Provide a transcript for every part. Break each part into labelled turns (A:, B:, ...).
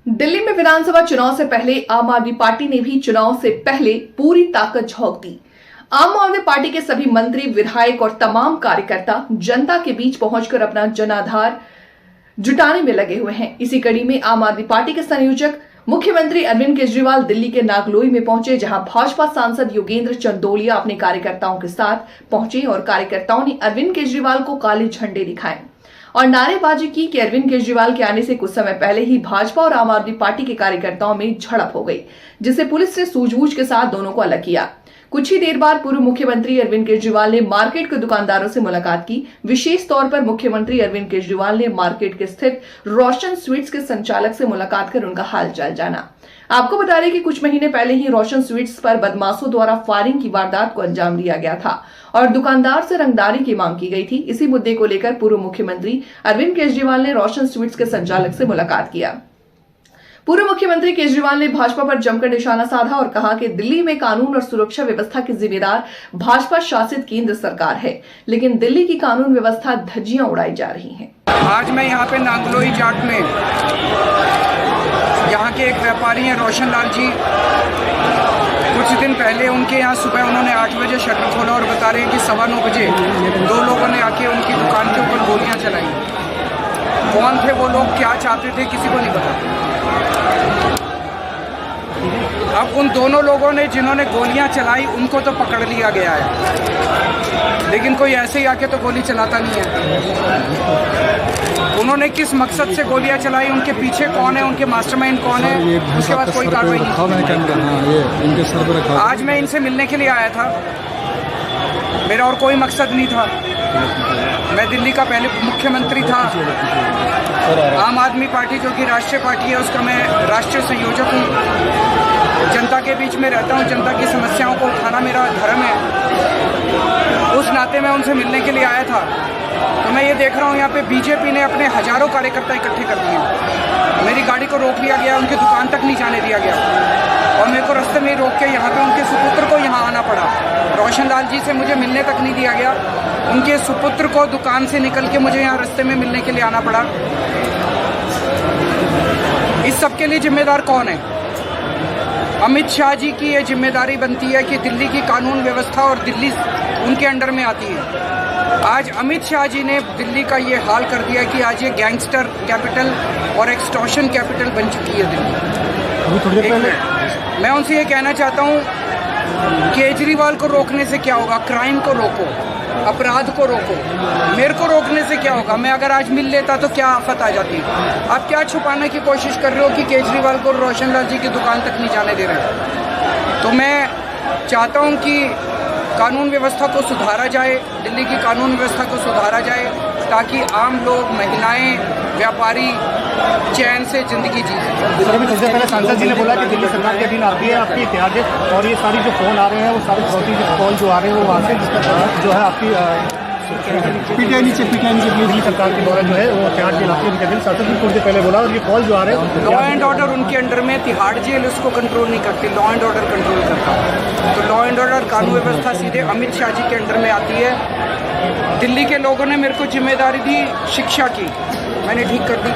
A: दिल्ली में विधानसभा चुनाव से पहले आम आदमी पार्टी ने भी चुनाव से पहले पूरी ताकत झोंक दी। आम आदमी पार्टी के सभी मंत्री, विधायक और तमाम कार्यकर्ता जनता के बीच पहुंचकर अपना जनाधार जुटाने में लगे हुए हैं। इसी कड़ी में आम आदमी पार्टी के संयोजक मुख्यमंत्री अरविंद केजरीवाल दिल्ली के नागलोई में पहुंचे, जहां भाजपा सांसद योगेंद्र चंदोलिया अपने कार्यकर्ताओं के साथ पहुंचे और कार्यकर्ताओं ने अरविंद केजरीवाल को काले झंडे दिखाए और नारेबाजी की कि अरविंद केजरीवाल के आने से कुछ समय पहले ही भाजपा और आम आदमी पार्टी के कार्यकर्ताओं में झड़प हो गई, जिससे पुलिस ने सूझबूझ के साथ दोनों को अलग किया। कुछ ही देर बाद पूर्व मुख्यमंत्री अरविंद केजरीवाल ने मार्केट के दुकानदारों से मुलाकात की। विशेष तौर पर मुख्यमंत्री अरविंद केजरीवाल ने मार्केट के स्थित रोशन स्वीट्स के संचालक से मुलाकात कर उनका हालचाल जाना। आपको बता दें कि कुछ महीने पहले ही रोशन स्वीट्स पर बदमाशों द्वारा फायरिंग की वारदात को अंजाम दिया गया था और दुकानदार से रंगदारी की मांग की गई थी। इसी मुद्दे को लेकर पूर्व मुख्यमंत्री अरविंद केजरीवाल ने रोशन स्वीट्स के संचालक से मुलाकात किया। पूर्व मुख्यमंत्री केजरीवाल ने भाजपा पर जमकर निशाना साधा और कहा कि दिल्ली में कानून और सुरक्षा व्यवस्था की जिम्मेदार भाजपा शासित केंद्र सरकार है, लेकिन दिल्ली की कानून व्यवस्था धज्जियां उड़ाई जा रही हैं।
B: आज मैं यहाँ पे नांगलोई जाट में यहाँ के एक व्यापारी हैं रोशन लाल जी। कुछ दिन पहले उनके यहाँ सुबह उन्होंने 8 बजे शटर खोला और बता रहे हैं कि 9:15 बजे 2 लोगों ने आके उनकी दुकान के ऊपर गोलियां चलाई। कौन थे वो लोग, क्या चाहते थे, किसी को नहीं पता। अब उन दोनों लोगों ने जिन्होंने गोलियां चलाई उनको तो पकड़ लिया गया है, लेकिन कोई ऐसे ही आके तो गोली चलाता नहीं है। उन्होंने किस मकसद से गोलियां चलाई, उनके पीछे कौन है, उनके मास्टरमाइंड कौन है, उसके बाद कोई कार्रवाई नहीं। आज मैं इनसे मिलने के लिए आया था, मेरा और कोई मकसद नहीं था। मैं दिल्ली का पहले मुख्यमंत्री था। आम आदमी पार्टी जो कि राष्ट्रीय पार्टी है उसका मैं राष्ट्रीय संयोजक हूँ। जनता के बीच में रहता हूँ, जनता की समस्याओं को उठाना मेरा धर्म है। उस नाते मैं उनसे मिलने के लिए आया था। तो मैं ये देख रहा हूँ यहाँ पे बीजेपी ने अपने हजारों कार्यकर्ता इकट्ठे कर दिए। मेरी गाड़ी को रोक लिया गया, उनकी दुकान तक नहीं जाने दिया गया और मेरे को रास्ते में रोक के यहाँ पे उनके सुपुत्र को यहाँ आना पड़ा। रोशन लाल जी से मुझे मिलने तक नहीं दिया गया, उनके सुपुत्र को दुकान से निकल के मुझे यहाँ रास्ते में मिलने के लिए आना पड़ा। इस सब के लिए जिम्मेदार कौन है? अमित शाह जी की ये जिम्मेदारी बनती है कि दिल्ली की कानून व्यवस्था और दिल्ली उनके अंडर में आती है। आज अमित शाह जी ने दिल्ली का ये हाल कर दिया कि आज ये गैंगस्टर कैपिटल और एक्सटॉर्शन कैपिटल बन चुकी है दिल्ली। मैं उनसे ये कहना चाहता हूँ, केजरीवाल को रोकने से क्या होगा? क्राइम को रोको, अपराध को रोको। मेरे को रोकने से क्या होगा? मैं अगर आज मिल लेता तो क्या आफत आ जाती? आप क्या छुपाने की कोशिश कर रहे हो कि केजरीवाल को रोशन लाल जी की दुकान तक नहीं जाने दे रहे? तो मैं चाहता हूं कि कानून व्यवस्था को सुधारा जाए, दिल्ली की कानून व्यवस्था को सुधारा जाए, ताकि आम लोग, महिलाएं, व्यापारी चैन से जिंदगी जी सकें।
C: सर, सबसे पहले सांसद जी ने बोला कि दिल्ली सरकार के अधीन आती है आपकी इतिहाद, और ये सारी जो फोन आ रहे हैं वो सारी चौथी के कॉल जो आ रहे हैं वो वहाँ से जो है आपकी पीटीआई नीचे दिल्ली सरकार के द्वारा जो है वो तिहाड़ जेल आपकी उनके दिन सांसद जी कुछ देर पहले बोला, और ये कॉल जो आ रहे हैं
B: लॉ एंड ऑर्डर उनके अंडर में, तिहाड़ जेल उसको कंट्रोल नहीं करती, लॉ एंड ऑर्डर कंट्रोल करता है। तो लॉ एंड ऑर्डर कानून व्यवस्था सीधे अमित शाह जी के अंडर में आती है। दिल्ली के लोगों ने मेरे को जिम्मेदारी दी शिक्षा की, मैंने ठीक कर दी।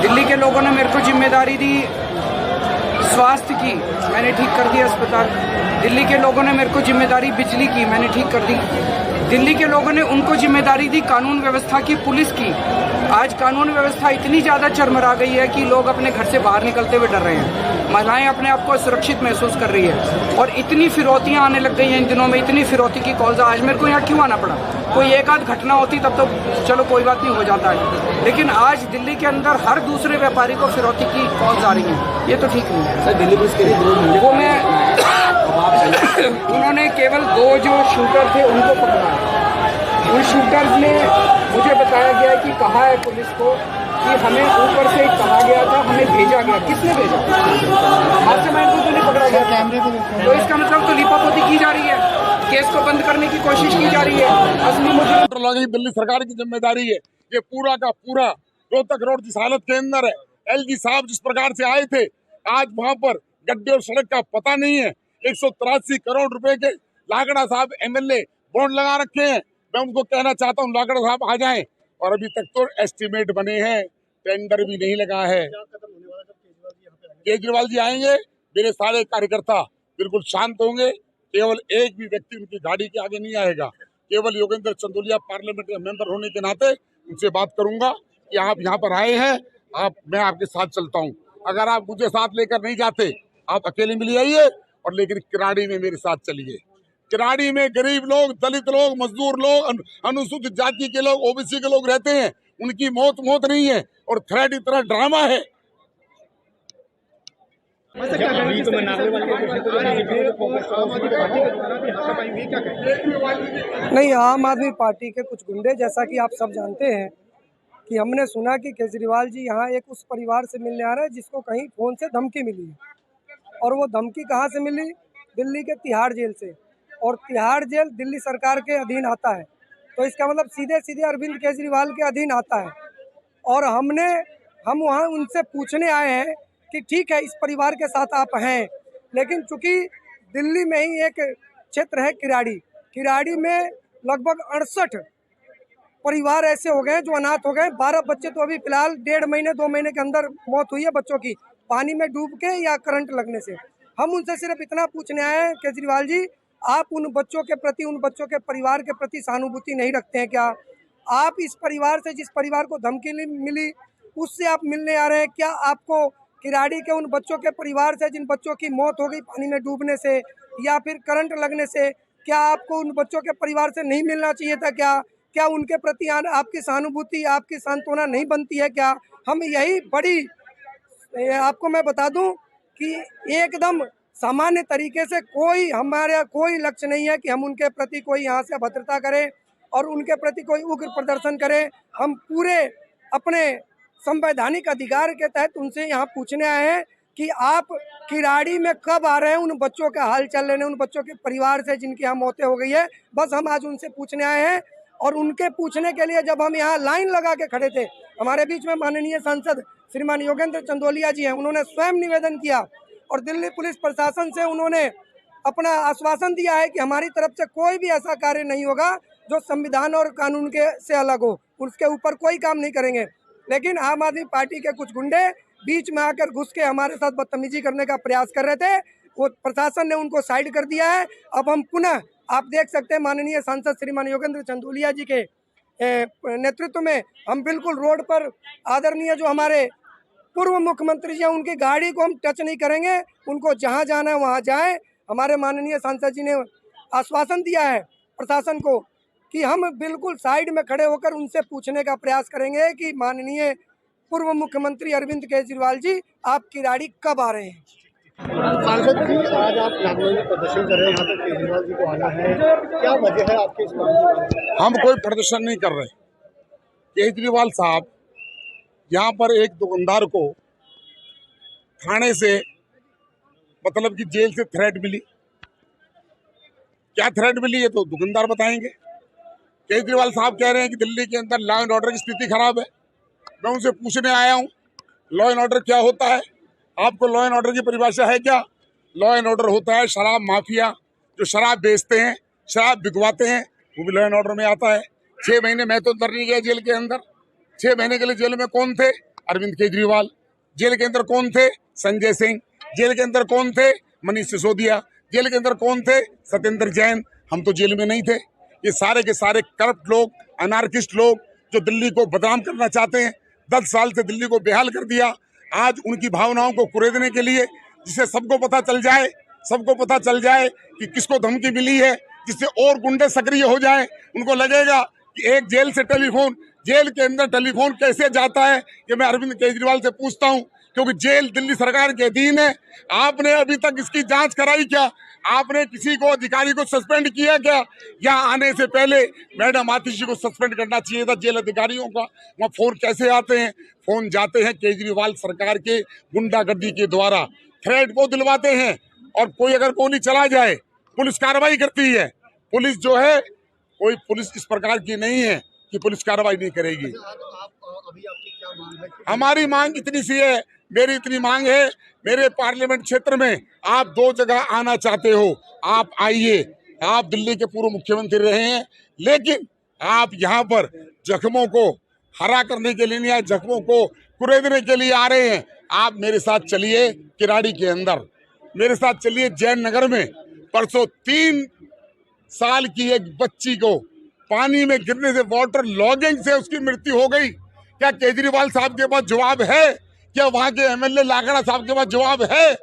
B: दिल्ली के लोगों ने मेरे को जिम्मेदारी दी स्वास्थ्य की, मैंने ठीक कर दी अस्पताल। दिल्ली के लोगों ने मेरे को जिम्मेदारी बिजली की, मैंने ठीक कर दी। दिल्ली के लोगों ने उनको जिम्मेदारी दी कानून व्यवस्था की, पुलिस की। आज कानून व्यवस्था इतनी ज़्यादा चरमरा गई है कि लोग अपने घर से बाहर निकलते हुए डर रहे हैं। महिलाएं अपने आप को सुरक्षित महसूस कर रही है और इतनी फिरौतियां आने लग गई हैं इन दिनों में, इतनी फिरौती की कॉल्स। आज मेरे को यहाँ क्यों आना पड़ा? कोई एक आध घटना होती तब तो चलो कोई बात नहीं, हो जाता है, लेकिन आज दिल्ली के अंदर हर दूसरे व्यापारी को फिरौती की कॉल्स आ रही हैं। ये तो ठीक नहीं है।
D: सर, दिल्ली पुलिस के लिए
B: वो मैं उन्होंने केवल 2 जो शूटर थे उनको पकड़ा। उन शूटर्स ने मुझे बताया गया कि कहा है पुलिस को कि हमें ऊपर से कहा गया था, हमें भेजा गया। किसने भेजा? मास्टरमाइंड को तो नहीं पकड़ा गया कैमरे को। तो इसका मतलब तो लीपापोती की जा रही है, केस को बंद करने की कोशिश की जा रही है। असली मुझे
E: दिल्ली सरकार की जिम्मेदारी है। ये पूरा का पूरा रोहतक रोड जिस हालत के अंदर है, एलजी साहब जिस प्रकार से आए थे, आज वहां पर गड्ढे और सड़क का पता नहीं है। 183 करोड़ रुपए के लाकड़ा साहब एमएलए बॉन्ड लगा रखे हैं। मैं उनको कहना चाहता हूँ लाकड़ा साहब आ जाएं, और अभी तक तो एस्टीमेट बने हैं, टेंडर भी नहीं लगा है। केजरीवाल जी आएंगे, मेरे सारे कार्यकर्ता बिल्कुल शांत होंगे। केवल एक भी व्यक्ति उनकी गाड़ी के आगे नहीं आएगा। केवल योगेंद्र चंदोलिया पार्लियामेंट के मेंबर होने के नाते उनसे बात करूंगा कि आप यहाँ पर आए हैं, मैं आपके साथ चलता हूँ। अगर आप मुझे साथ लेकर नहीं जाते, आप अकेले मिल आइए, और लेकिन किराड़ी में मेरे साथ चलिए। किराड़ी में गरीब लोग, दलित लोग, मजदूर लोग, अनुसूचित जाति के लोग, ओबीसी के लोग रहते हैं। उनकी मौत नहीं है, और थ्रेट इतना ड्रामा है।
D: नहीं, आम आदमी पार्टी के कुछ गुंडे, जैसा कि आप सब जानते हैं कि हमने सुना कि केजरीवाल जी यहाँ एक उस परिवार से मिलने आ रहे हैं जिसको कहीं फ़ोन से धमकी मिली है। और वो धमकी कहाँ से मिली? दिल्ली के तिहाड़ जेल से। और तिहाड़ जेल दिल्ली सरकार के अधीन आता है, तो इसका मतलब सीधे सीधे अरविंद केजरीवाल के अधीन आता है। और हम वहाँ उनसे पूछने आए हैं कि ठीक है, इस परिवार के साथ आप हैं, लेकिन चूँकि दिल्ली में ही एक क्षेत्र है किराड़ी में लगभग 68 परिवार ऐसे हो गए जो अनाथ हो गए। 12 बच्चे तो अभी फिलहाल 1.5 महीने 2 महीने के अंदर मौत हुई है बच्चों की, पानी में डूब के या करंट लगने से। हम उनसे सिर्फ इतना पूछने आए हैं, केजरीवाल जी, आप उन बच्चों के प्रति, उन बच्चों के परिवार के प्रति सहानुभूति नहीं रखते हैं क्या? आप इस परिवार से, जिस परिवार को धमकी मिली, उससे आप मिलने आ रहे हैं क्या? आपको किराड़ी के उन बच्चों के परिवार से जिन बच्चों की मौत हो गई पानी में डूबने से या फिर करंट लगने से, क्या आपको उन बच्चों के परिवार से नहीं मिलना चाहिए था क्या उनके प्रति आपकी सहानुभूति, आपकी सांत्वना नहीं बनती है क्या? हम यही आपको मैं बता दूं कि एकदम सामान्य तरीके से हमारा कोई लक्ष्य नहीं है कि हम उनके प्रति कोई यहाँ से अभद्रता करें और उनके प्रति कोई उग्र प्रदर्शन करें। हम पूरे अपने संवैधानिक अधिकार के तहत उनसे यहाँ पूछने आए हैं कि आप किराड़ी में कब आ रहे हैं उन बच्चों का हाल चाल लेने, उन बच्चों के परिवार से जिनकी यहाँ मौतें हो गई है। बस हम आज उनसे पूछने आए हैं। और उनके पूछने के लिए जब हम यहाँ लाइन लगा के खड़े थे, हमारे बीच में माननीय सांसद श्रीमान योगेंद्र चंदोलिया जी हैं, उन्होंने स्वयं निवेदन किया और दिल्ली पुलिस प्रशासन से उन्होंने अपना आश्वासन दिया है कि हमारी तरफ से कोई भी ऐसा कार्य नहीं होगा जो संविधान और कानून के से अलग हो, उसके ऊपर कोई काम नहीं करेंगे। लेकिन आम आदमी पार्टी के कुछ गुंडे बीच में आकर घुस के हमारे साथ बदतमीजी करने का प्रयास कर रहे थे, वो प्रशासन ने उनको साइड कर दिया है। अब हम पुनः, आप देख सकते हैं, माननीय सांसद श्रीमान योगेंद्र चंदोलिया जी के नेतृत्व में हम बिल्कुल रोड पर आदरणीय जो हमारे पूर्व मुख्यमंत्री जी हैं, उनकी गाड़ी को हम टच नहीं करेंगे। उनको जहां जाना है वहां जाएं। हमारे माननीय सांसद जी ने आश्वासन दिया है प्रशासन को कि हम बिल्कुल साइड में खड़े होकर उनसे पूछने का प्रयास करेंगे कि माननीय पूर्व मुख्यमंत्री अरविंद केजरीवाल जी, आप किराड़ी कब आ रहे हैं?
C: सांसद जी, आज आप लखनऊ में प्रदर्शन कर रहे हैं, यहाँ पे केजरीवाल जी को आना है, क्या वजह है आपके इस प्रदर्शन?
E: हम कोई प्रदर्शन नहीं कर रहे। केजरीवाल साहब, यहाँ पर एक दुकानदार को थाने से, मतलब कि जेल से थ्रेट मिली। क्या थ्रेट मिली है तो दुकानदार बताएंगे। केजरीवाल साहब कह रहे हैं कि दिल्ली के अंदर लॉ एंड ऑर्डर की स्थिति खराब है। मैं उनसे पूछने आया हूँ, लॉ एंड ऑर्डर क्या होता है? आपको लॉ एंड ऑर्डर की परिभाषा है क्या? लॉ एंड ऑर्डर होता है शराब माफिया जो शराब बेचते हैं, शराब बिकवाते हैं, वो भी लॉ एंड ऑर्डर में आता है। 6 महीने मैं तो अंदर नहीं गया जेल के अंदर। 6 महीने के लिए जेल में कौन थे? अरविंद केजरीवाल। जेल के अंदर कौन थे? संजय सिंह। जेल के अंदर कौन थे? मनीष सिसोदिया। जेल के अंदर कौन थे? सत्येंद्र जैन। हम तो जेल में नहीं थे। ये सारे के सारे करप्ट लोग, अनार्किस्ट लोग जो दिल्ली को बदनाम करना चाहते हैं, 10 साल से दिल्ली को बेहाल कर दिया। आज उनकी भावनाओं को कुरेदने के लिए, जिससे सबको पता चल जाए कि किसको धमकी मिली है, जिससे और गुंडे सक्रिय हो जाएं। उनको लगेगा कि एक जेल से टेलीफोन, जेल के अंदर टेलीफोन कैसे जाता है, ये मैं अरविंद केजरीवाल से पूछता हूं, क्योंकि जेल दिल्ली सरकार के अधीन है। आपने अभी तक इसकी जांच कराई क्या? आपने किसी को, अधिकारी को सस्पेंड किया क्या? यहाँ आने से पहले मैडम आतिशी को सस्पेंड करना चाहिए था जेल अधिकारियों का। वहाँ फोन कैसे आते हैं? फोन जाते हैं केजरीवाल सरकार के गुंडागर्दी के द्वारा। थ्रेट को दिलवाते हैं, और कोई अगर गोली चला जाए पुलिस कार्रवाई करती है। पुलिस जो है, कोई पुलिस इस प्रकार की नहीं है कि पुलिस कार्रवाई नहीं करेगी।
C: अभी आपकी क्या मांग है?
E: हमारी मांग इतनी सी है, मेरी इतनी मांग है, मेरे पार्लियामेंट क्षेत्र में आप 2 जगह आना चाहते हो, आप आइए। आप दिल्ली के पूर्व मुख्यमंत्री रहे हैं, लेकिन आप यहाँ पर जख्मों को हरा करने के लिए नहीं आए, जख्मों को कुरेदने के लिए आ रहे हैं। आप मेरे साथ चलिए, किराड़ी के अंदर। मेरे साथ चलिए जैन नगर में परसों 3 साल की एक बच्ची को पानी में गिरने से, वाटर लॉगिंग से उसकी मृत्यु हो गई। क्या केजरीवाल साहब के पास जवाब है? क्या वहां के एमएलए लाखड़ा साहब के पास जवाब है?